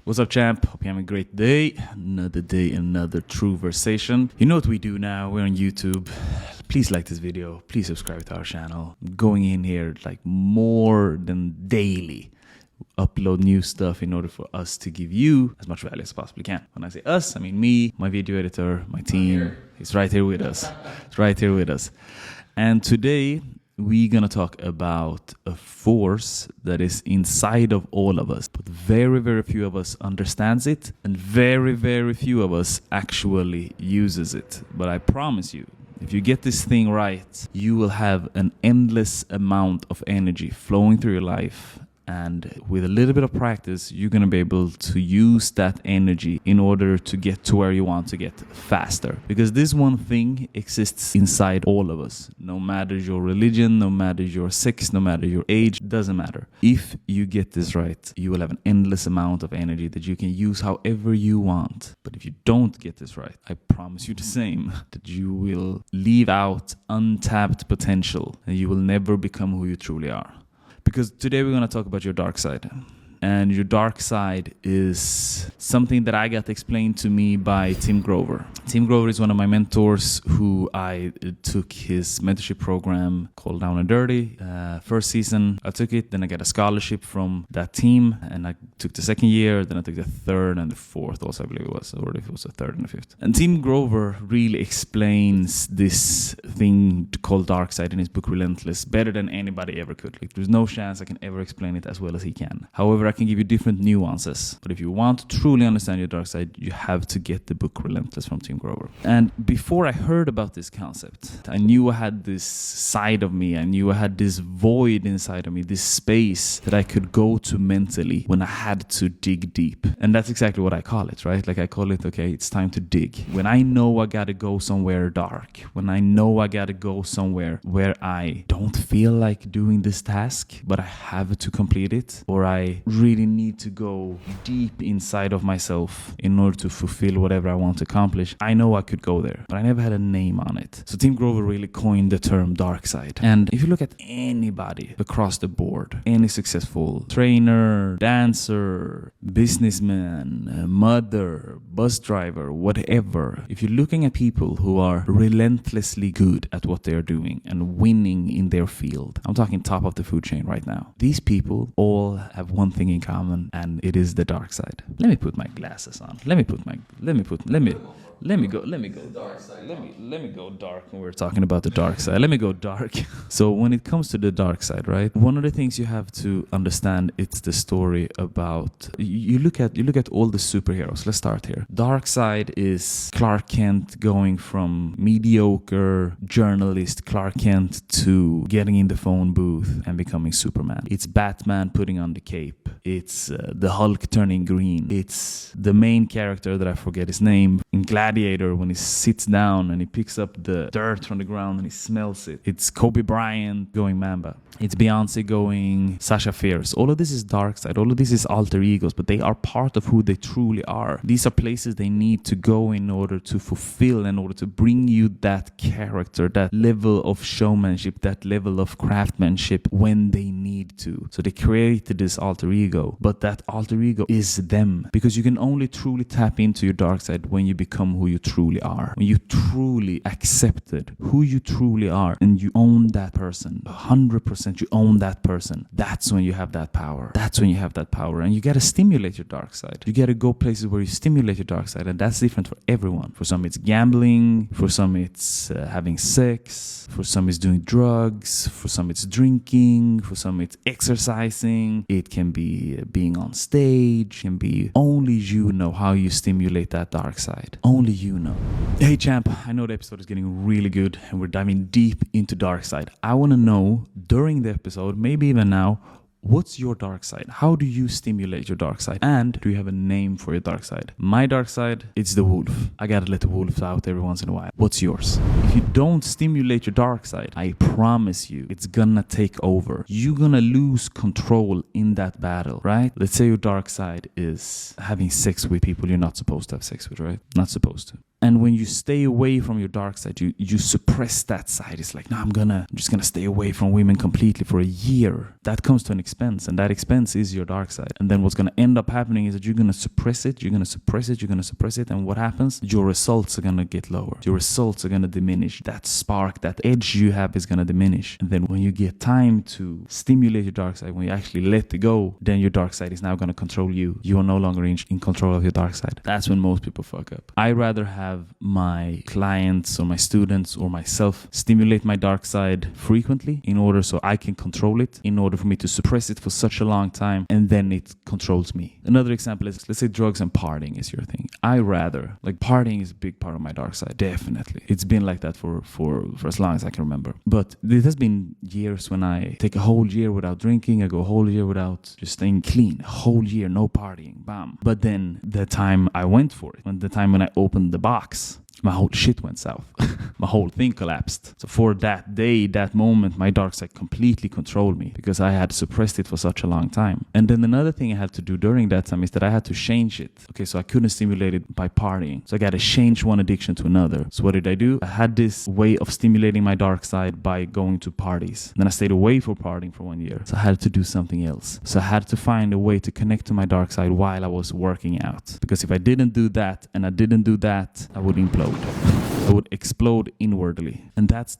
What's up, champ? Hope you're having a great day. Another day, another true versation. You know what we do now? We're on YouTube. Please like this video. Please subscribe to our channel. Going in here like more than daily. Upload new stuff in order for us to give you as much value as possibly can. When I say us, I mean me, my video editor, my team. He's right here with us. He's right here with us. And today we're going to talk about a force that is inside of all of us. But very, very few of us understands it. And very, very few of us actually uses it. But I promise you, if you get this thing right, you will have an endless amount of energy flowing through your life. And with a little bit of practice, you're going to be able to use that energy in order to get to where you want to get faster. Because this one thing exists inside all of us. No matter your religion, no matter your sex, no matter your age, doesn't matter. If you get this right, you will have an endless amount of energy that you can use however you want. But if you don't get this right, I promise you the same, that you will leave out untapped potential and you will never become who you truly are. Because today we're going to talk about your dark side. And your dark side is something that I got explained to me by Tim Grover. Tim Grover is one of my mentors who I took his mentorship program called Down and Dirty. First season, I took it. Then I got a scholarship from that team. And I took the second year. Then I took the third and the fourth also, I believe it was. Or if it was the third and the fifth. And Tim Grover really explains this thing called dark side in his book Relentless better than anybody ever could. Like, there's no chance I can ever explain it as well as he can. However, I can give you different nuances. But if you want to truly understand your dark side, you have to get the book Relentless from Tim Grover. And before I heard about this concept, I knew I had this side of me. I knew I had this void inside of me, this space that I could go to mentally when I had to dig deep. And that's exactly what I call it, right? Like I call it, okay, it's time to dig. When I know I gotta go somewhere dark, when I know I gotta go somewhere where I don't feel like doing this task, but I have to complete it, or I really need to go deep inside of myself in order to fulfill whatever I want to accomplish, I know I could go there, but I never had a name on it. So Tim Grover really coined the term dark side. And if you look at anybody across the board, any successful trainer, dancer, businessman, mother, bus driver, whatever, if you're looking at people who are relentlessly good at what they're doing and winning in their field, I'm talking top of the food chain right now. These people all have one thing in common, and it is the dark side. Let me put my glasses on. Let me go dark when we're talking about the dark side. Let me go dark. So when it comes to the dark side, right? One of the things you have to understand, it's the story about, you look at all the superheroes. Let's start here. Dark side is Clark Kent going from mediocre journalist Clark Kent to getting in the phone booth and becoming Superman. It's Batman putting on the cape. It's the Hulk turning green. It's the main character that I forget his name in Gladiator when he sits down and he picks up the dirt from the ground and he smells it. It's Kobe Bryant going Mamba. It's Beyonce going Sasha Fierce. All of this is dark side. All of this is alter egos, but they are part of who they truly are. These are places they need to go in order to fulfill, in order to bring you that character, that level of showmanship, that level of craftsmanship when they need to. So they created this alter ego, but that alter ego is them, because you can only truly tap into your dark side when you become who you truly are, when you truly accepted who you truly are and you own that person 100%. You own that person. That's when you have that power. That's when you have that power. And you got to stimulate your dark side. You got to go places where you stimulate your dark side. And that's different for everyone. For some, it's gambling. For some, it's having sex. For some, it's doing drugs. For some, it's drinking. For some, it's exercising. It can be being on stage. It can be only you know how you stimulate that dark side. Only you know. Hey, champ. I know the episode is getting really good and we're diving deep into dark side. I want to know during the episode, maybe even now, what's your dark side? How do you stimulate your dark side? And do you have a name for your dark side? My dark side, it's the wolf. I gotta let the wolves out every once in a while. What's yours? If you don't stimulate your dark side, I promise you, it's gonna take over. You're gonna lose control in that battle, right? Let's say your dark side is having sex with people you're not supposed to have sex with, right? Not supposed to. And when you stay away from your dark side, you suppress that side. It's like, no, I'm just gonna stay away from women completely for a year. That comes to an expense, and that expense is your dark side. And then what's gonna end up happening is that you're gonna suppress it, and what happens? Your results are gonna get lower. Your results are gonna diminish. That spark, that edge you have is gonna diminish. And then when you get time to stimulate your dark side, when you actually let it go, then your dark side is now gonna control you. You are no longer in control of your dark side. That's when most people fuck up. I rather have my clients or my students or myself stimulate my dark side frequently in order so I can control it, in order for me to suppress it for such a long time, and then it controls me. Another example is, let's say drugs and partying is your thing. I rather, like, partying is a big part of my dark side, definitely. It's been like that for as long as I can remember. But there has been years when I take a whole year without drinking, I go a whole year without just staying clean, a whole year, no partying, bam. But then the time I went for it, the time when I opened the box, my whole shit went south. My whole thing collapsed. So for that day, that moment, my dark side completely controlled me because I had suppressed it for such a long time. And then another thing I had to do during that time is that I had to change it. Okay, so I couldn't stimulate it by partying. So I got to change one addiction to another. So what did I do? I had this way of stimulating my dark side by going to parties. Then I stayed away from partying for 1 year. So I had to do something else. So I had to find a way to connect to my dark side while I was working out. Because if I didn't do that and I didn't do that, I would implode. I would explode inwardly. And that's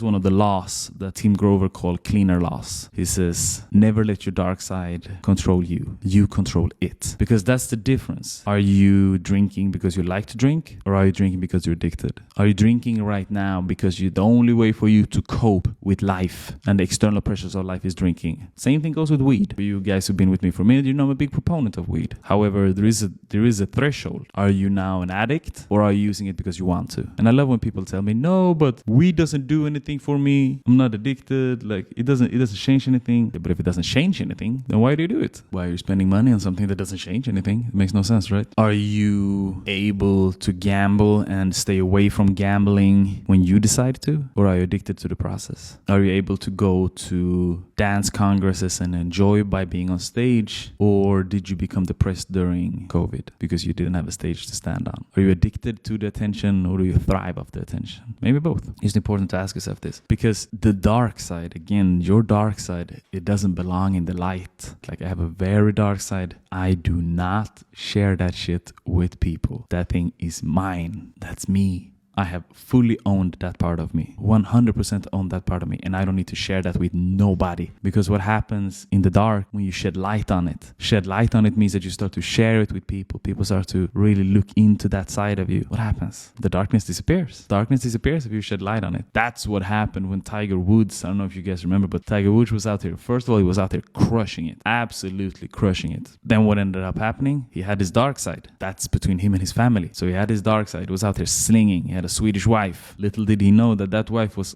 one of the laws that Tim Grover called cleaner laws. He says, never let your dark side control you. You control it. Because that's the difference. Are you drinking because you like to drink? Or are you drinking because you're addicted? Are you drinking right now because the only way for you to cope with life and the external pressures of life is drinking? Same thing goes with weed. For you guys who've been with me for a minute, you know I'm a big proponent of weed. However, there is a threshold. Are you now an addict, or are you using it because you want to? And I love when people tell me, no, but weed doesn't do anything for me. I'm not addicted. Like, it doesn't change anything. But if it doesn't change anything, then why do you do it? Why are you spending money on something that doesn't change anything? It makes no sense, right? Are you able to gamble and stay away from gambling when you decide to? Or are you addicted to the process? Are you able to go to dance congresses and enjoy by being on stage? Or did you become depressed during COVID because you didn't have a stage to stand on? Are you addicted to the attention, or do you thrive off the attention? Maybe both. It's important to ask yourself this, because the dark side, again, your dark side, it doesn't belong in the light. Like, I have a very dark side. I do not share that shit with people. That thing is mine. That's me. I have fully owned that part of me, 100% owned that part of me, and I don't need to share that with nobody. Because what happens in the dark when you shed light on it means that you start to share it with people. People start to really look into that side of you. What happens? The darkness disappears. Darkness disappears if you shed light on it. That's what happened when Tiger Woods, I don't know if you guys remember, but Tiger Woods was out there. First of all, he was out there crushing it, absolutely crushing it. Then what ended up happening? He had his dark side. That's between him and his family. So he had his dark side. He was out there slinging. He had a Swedish wife. Little did he know that wife was,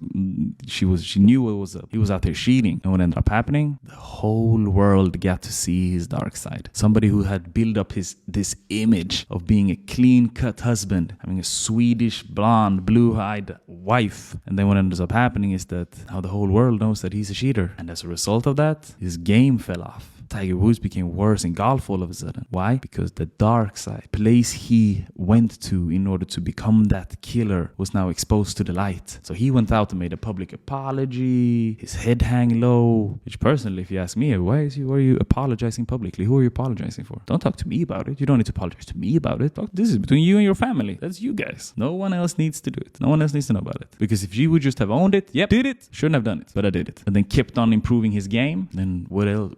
she knew what was up. He was out there cheating. And what ended up happening? The whole world got to see his dark side. Somebody who had built up this image of being a clean-cut husband, having a Swedish, blonde, blue-eyed wife. And then what ends up happening is that now the whole world knows that he's a cheater. And as a result of that, his game fell off. Tiger Woods became worse in golf all of a sudden. Why? Because the dark side, place he went to in order to become that killer, was now exposed to the light. So he went out and made a public apology, his head hang low, which personally, if you ask me, why are you apologizing publicly? Who are you apologizing for? Don't talk to me about it. You don't need to apologize to me about it. This is between you and your family. That's you guys. No one else needs to do it. No one else needs to know about it. Because if you would just have owned it, yep, did it, shouldn't have done it, but I did it. And then kept on improving his game, then what else?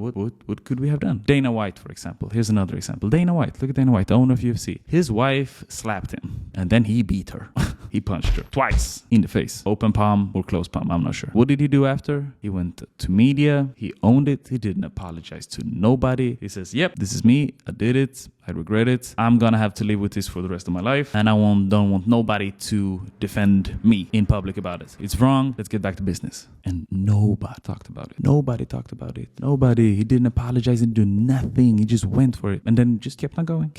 What could we have done? Dana White, for example. Here's another example. Dana White. Look at Dana White, the owner of UFC. His wife slapped him, and then he beat her. He punched her twice in the face. Open palm or closed palm, I'm not sure. What did he do after? He went to media. He owned it. He didn't apologize to nobody. He says, yep, this is me. I did it. I regret it. I'm gonna have to live with this for the rest of my life, and I don't want nobody to defend me in public about it. It's wrong. Let's get back to business. And nobody talked about it. Nobody. He didn't apologize and do nothing. He just went for it, and then just kept on going.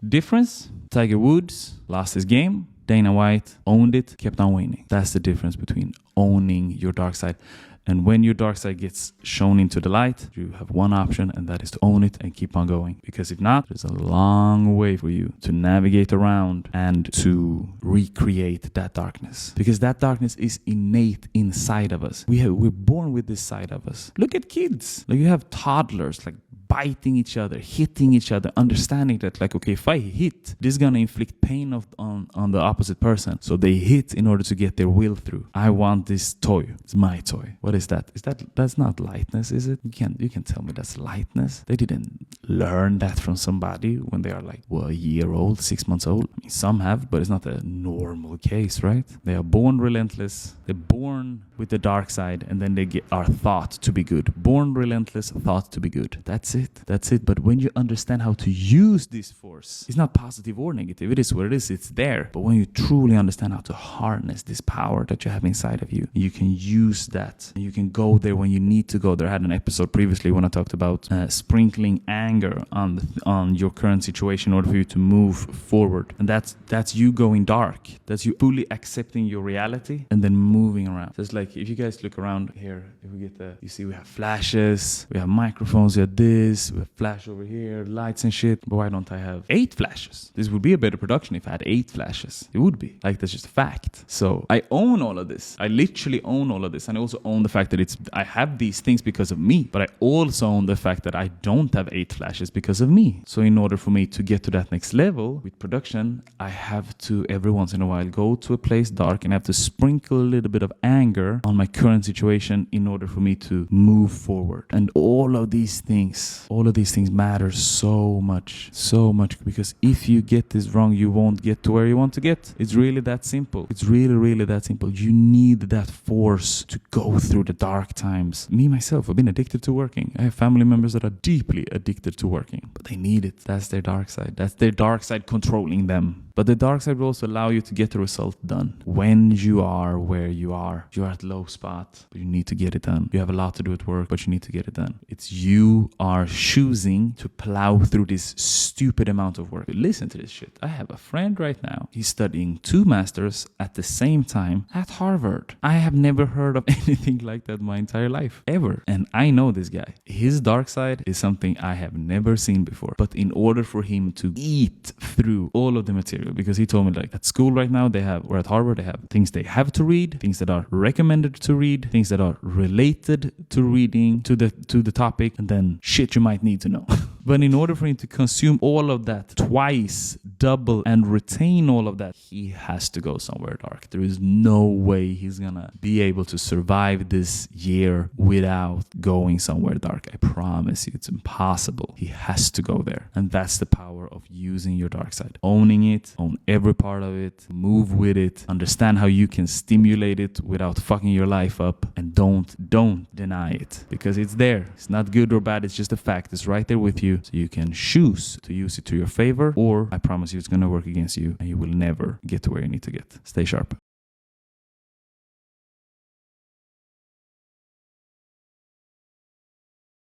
Difference? Tiger Woods lost his game. Dana White owned it, kept on winning. That's the difference between owning your dark side And when your dark side gets shown into the light, you have one option, and that is to own it and keep on going. Because if not, there's a long way for you to navigate around and to recreate that darkness. Because that darkness is innate inside of us. We're born with this side of us. Look at kids. Like, you have toddlers, like, biting each other, hitting each other, understanding that, like, okay, if I hit, this is gonna inflict pain on the opposite person. So they hit in order to get their will through. I want this toy. It's my toy. What is that? That's not lightness, is it? You can tell me that's lightness. They didn't learn that from somebody when they are like, well, a year old, 6 months old. I mean, some have, but it's not a normal case, right? They are born relentless. They're born with the dark side, and then they are thought to be good. Born relentless, thought to be good. That's it. But when you understand how to use this force, it's not positive or negative. It is what it is. It's there. But when you truly understand how to harness this power that you have inside of you, you can use that. And you can go there when you need to go there. I had an episode previously when I talked about sprinkling anger on your current situation in order for you to move forward. And that's you going dark. That's you fully accepting your reality and then moving around. So it's like, if you guys look around here, if we get you see we have flashes, we have microphones, we have this, we have flash over here, lights and shit. But why don't I have 8 flashes? This would be a better production if I had 8 flashes. It would be. Like, that's just a fact. So I own all of this. I literally own all of this. And I also own the fact that I have these things because of me. But I also own the fact that I don't have 8 flashes because of me. So in order for me to get to that next level with production, I have to every once in a while go to a place dark and have to sprinkle a little bit of anger on my current situation in order for me to move forward. And all of these things matter so much, because if you get this wrong, you won't get to where you want to get. It's really that simple. It's really that simple. You need that force to go through the dark times. Me, myself, I've been addicted to working. I have family members that are deeply addicted to working, but they need it. That's their dark side. That's their dark side controlling them. But the dark side will also allow you to get the result done. When you are where you are at low spot, but you need to get it done. You have a lot to do at work, but you need to get it done. It's you are choosing to plow through this stupid amount of work. Listen to this shit. I have a friend right now. He's studying 2 masters at the same time at Harvard. I have never heard of anything like that my entire life, ever. And I know this guy. His dark side is something I have never seen before. But in order for him to eat through all of the material, because he told me, like, at school right now or at Harvard, they have things they have to read, things that are recommended to read, things that are related to reading to the topic, and then shit you might need to know. But in order for him to consume all of that twice, double, and retain all of that, he has to go somewhere dark. There is no way he's gonna be able to survive this year without going somewhere dark. I promise you, it's impossible. He has to go there. And that's the power of using your dark side. Owning it, own every part of it, move with it, understand how you can stimulate it without fucking your life up, and don't deny it, because it's there. It's not good or bad, it's just a fact. It's right there with you. So you can choose to use it to your favor, or I promise you it's going to work against you and you will never get to where you need to get. Stay sharp.